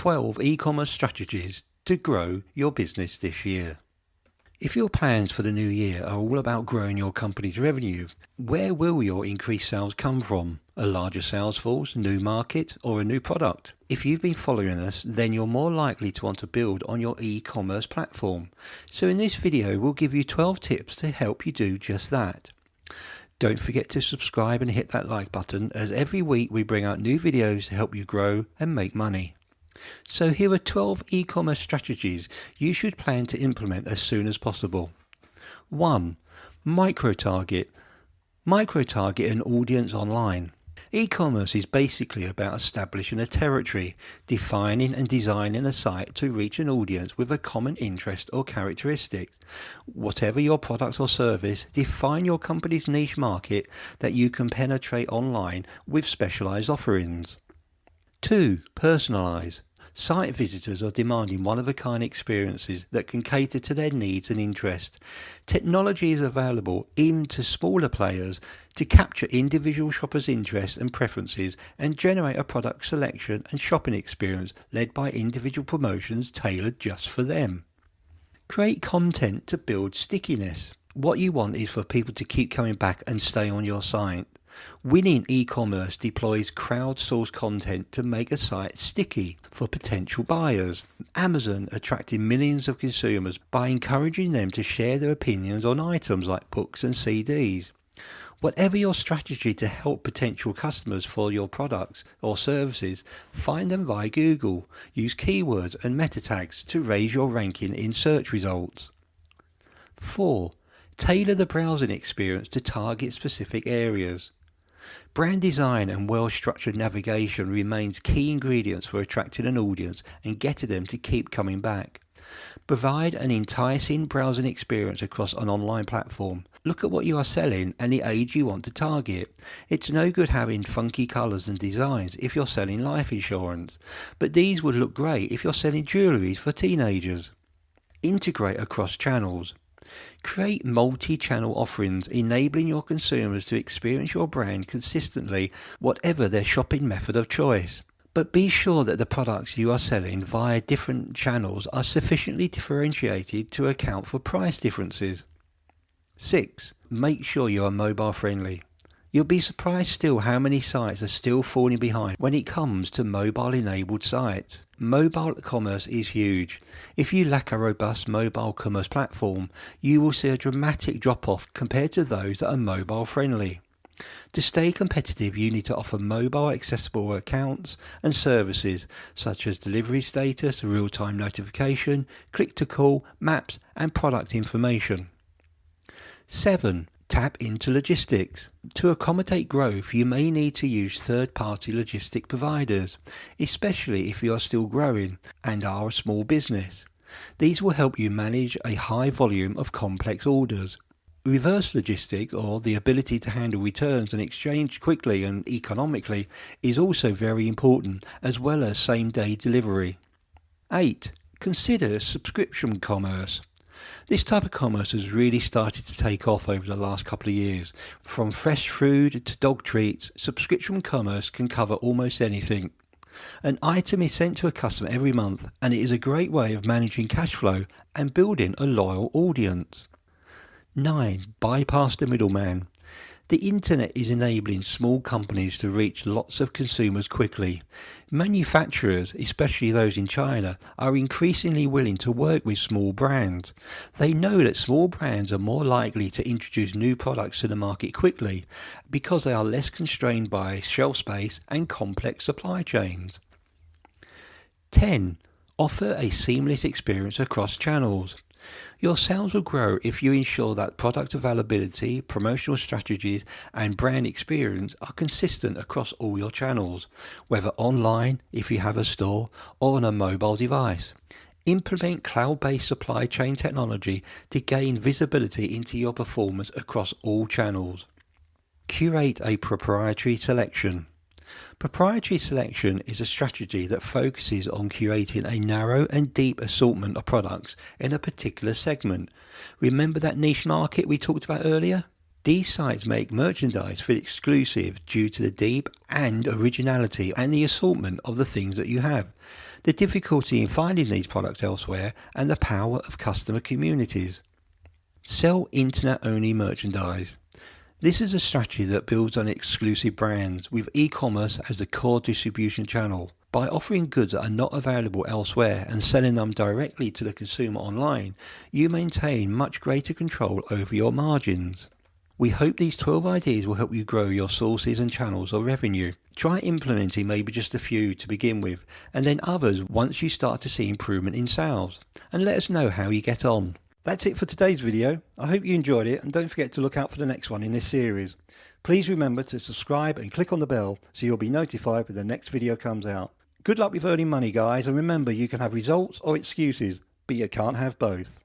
12 e-commerce strategies to grow your business this year. If your plans for the new year are all about growing your company's revenue, where will your increased sales come from? A larger sales force, new market, or a new product? If you've been following us, then you're more likely to want to build on your e-commerce platform. So in this video, we'll give you 12 tips to help you do just that. Don't forget to subscribe and hit that like button, as every week we bring out new videos to help you grow and make money. So here are 12 e-commerce strategies you should plan to implement as soon as possible. 1. Micro-target. Micro-target an audience online. E-commerce is basically about establishing a territory, defining and designing a site to reach an audience with a common interest or characteristic. Whatever your product or service, define your company's niche market that you can penetrate online with specialized offerings. 2. Personalize. Site visitors are demanding one-of-a-kind experiences that can cater to their needs and interests. Technology is available even to smaller players to capture individual shoppers' interests and preferences and generate a product selection and shopping experience led by individual promotions tailored just for them. Create content to build stickiness. What you want is for people to keep coming back and stay on your site. Winning e-commerce deploys crowdsourced content to make a site sticky for potential buyers. Amazon attracted millions of consumers by encouraging them to share their opinions on items like books and CDs. Whatever your strategy to help potential customers for your products or services, find them via Google. Use keywords and meta tags to raise your ranking in search results. 4. Tailor the browsing experience to target specific areas. Brand design and well-structured navigation remains key ingredients for attracting an audience and getting them to keep coming back. Provide an enticing browsing experience across an online platform. Look at what you are selling and the age you want to target. It's no good having funky colours and designs if you're selling life insurance, but these would look great if you're selling jewellery for teenagers. Integrate across channels. Create multi-channel offerings, enabling your consumers to experience your brand consistently, whatever their shopping method of choice. But be sure that the products you are selling via different channels are sufficiently differentiated to account for price differences. 6. Make sure you are mobile friendly. You'll be surprised still how many sites are still falling behind when it comes to mobile-enabled sites. Mobile commerce is huge. If you lack a robust mobile commerce platform, you will see a dramatic drop-off compared to those that are mobile-friendly. To stay competitive, you need to offer mobile accessible accounts and services such as delivery status, real-time notification, click-to-call, maps, and product information. 7. Tap into logistics. To accommodate growth, you may need to use third-party logistic providers, especially if you are still growing and are a small business. These will help you manage a high volume of complex orders. Reverse logistic, or the ability to handle returns and exchange quickly and economically, is also very important, as well as same-day delivery. 8. Consider subscription commerce. This type of commerce has really started to take off over the last couple of years. From fresh food to dog treats, subscription commerce can cover almost anything. An item is sent to a customer every month, and it is a great way of managing cash flow and building a loyal audience. 9. Bypass the middleman. The internet is enabling small companies to reach lots of consumers quickly. Manufacturers, especially those in China, are increasingly willing to work with small brands. They know that small brands are more likely to introduce new products to the market quickly because they are less constrained by shelf space and complex supply chains. 10. Offer a seamless experience across channels. Your sales will grow if you ensure that product availability, promotional strategies, and brand experience are consistent across all your channels, whether online, if you have a store, or on a mobile device. Implement cloud-based supply chain technology to gain visibility into your performance across all channels. Curate a proprietary selection. Proprietary selection is a strategy that focuses on curating a narrow and deep assortment of products in a particular segment. Remember that niche market we talked about earlier? These sites make merchandise feel exclusive due to the deep and originality and the assortment of the things that you have. the difficulty in finding these products elsewhere, and the power of customer communities. Sell internet-only merchandise. This is a strategy that builds on exclusive brands with e-commerce as the core distribution channel. By offering goods that are not available elsewhere and selling them directly to the consumer online, you maintain much greater control over your margins. We hope these 12 ideas will help you grow your sources and channels of revenue. Try implementing maybe just a few to begin with, and then others once you start to see improvement in sales. And let us know how you get on. That's it for today's video. I hope you enjoyed it, and don't forget to look out for the next one in this series. Please remember to subscribe and click on the bell so you'll be notified when the next video comes out. Good luck with earning money, guys, and remember, you can have results or excuses, but you can't have both.